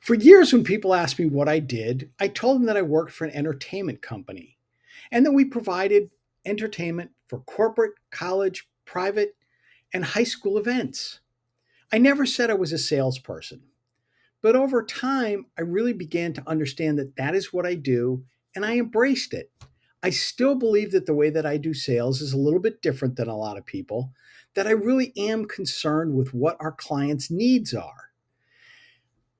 For years, when people asked me what I did, I told them that I worked for an entertainment company and that we provided entertainment for corporate, college, private, and high school events. I never said I was a salesperson, but over time, I really began to understand that that is what I do, and I embraced it. I still believe that the way that I do sales is a little bit different than a lot of people, that I really am concerned with what our clients' needs are.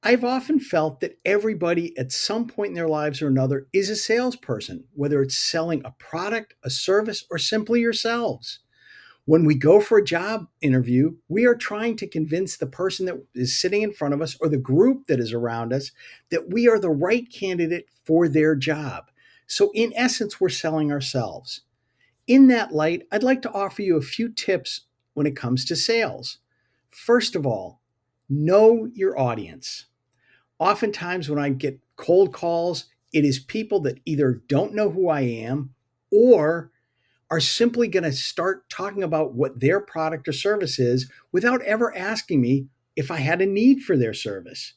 I've often felt that everybody at some point in their lives or another is a salesperson, whether it's selling a product, a service, or simply yourselves. When we go for a job interview, we are trying to convince the person that is sitting in front of us or the group that is around us that we are the right candidate for their job. So, in essence, we're selling ourselves. In that light, I'd like to offer you a few tips when it comes to sales. First of all, know your audience. Oftentimes, when I get cold calls, it is people that either don't know who I am or are simply going to start talking about what their product or service is without ever asking me if I had a need for their service.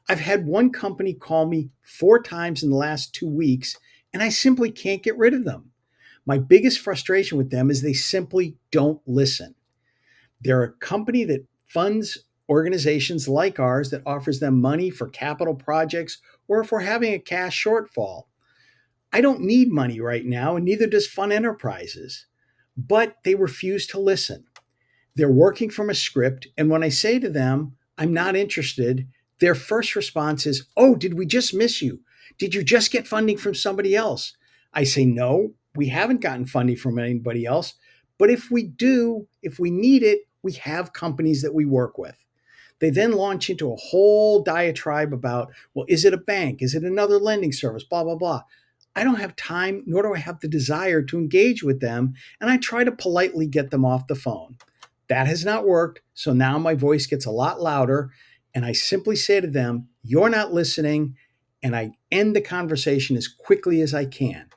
I've had one company call me 4 times in the last 2 weeks, and I simply can't get rid of them. My biggest frustration with them is they simply don't listen. They're a company that funds organizations like ours that offers them money for capital projects or if we're having a cash shortfall. I don't need money right now, and neither does Fun Enterprises. But they refuse to listen. They're working from a script, and when I say to them, I'm not interested, their first response is, "Oh, did we just miss you? Did you just get funding from somebody else?" I say, "No, we haven't gotten funding from anybody else. But if we do, if we need it, we have companies that we work with." They then launch into a whole diatribe about, well, is it a bank? Is it another lending service? Blah, blah, blah. I don't have time, nor do I have the desire to engage with them. And I try to politely get them off the phone. That has not worked. So now my voice gets a lot louder. And I simply say to them, "You're not listening." And I end the conversation as quickly as I can.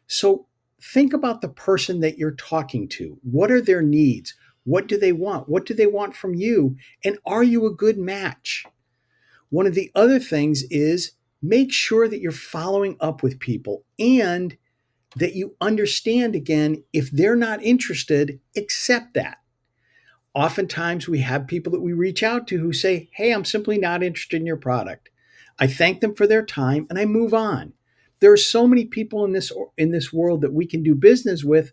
So think about the person that you're talking to. What are their needs? What do they want? What do they want from you? And are you a good match? One of the other things is make sure that you're following up with people and that you understand again, if they're not interested, accept that. Oftentimes, we have people that we reach out to who say, "Hey, I'm simply not interested in your product." I thank them for their time and I move on. There are so many people in this world that we can do business with.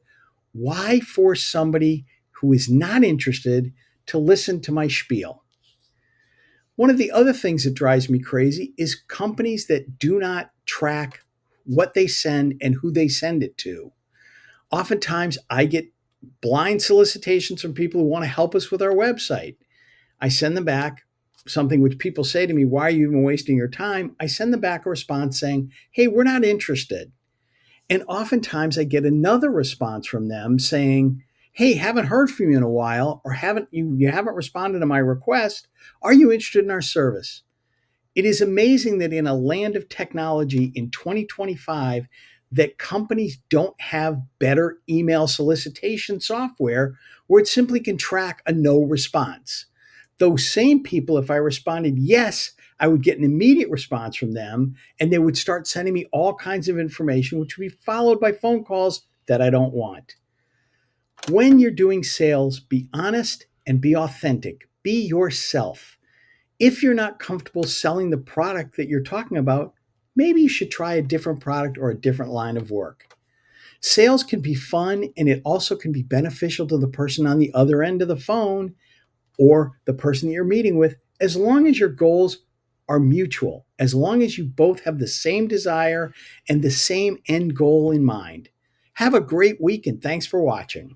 Why force somebody who is not interested to listen to my spiel? One of the other things that drives me crazy is companies that do not track what they send and who they send it to. Oftentimes, I get blind solicitations from people who want to help us with our website. I send them back something which people say to me, "Why are you even wasting your time?" I send them back a response saying, "Hey, we're not interested." And oftentimes I get another response from them saying, "Hey, haven't heard from you in a while, or you haven't responded to my request. Are you interested in our service?" It is amazing that in a land of technology in 2025 that companies don't have better email solicitation software where it simply can track a no response. Those same people, if I responded yes, I would get an immediate response from them and they would start sending me all kinds of information, which would be followed by phone calls that I don't want. When you're doing sales, be honest and be authentic. Be yourself. If you're not comfortable selling the product that you're talking about, maybe you should try a different product or a different line of work. Sales can be fun and it also can be beneficial to the person on the other end of the phone or the person that you're meeting with, as long as your goals are mutual, as long as you both have the same desire and the same end goal in mind. Have a great week and thanks for watching.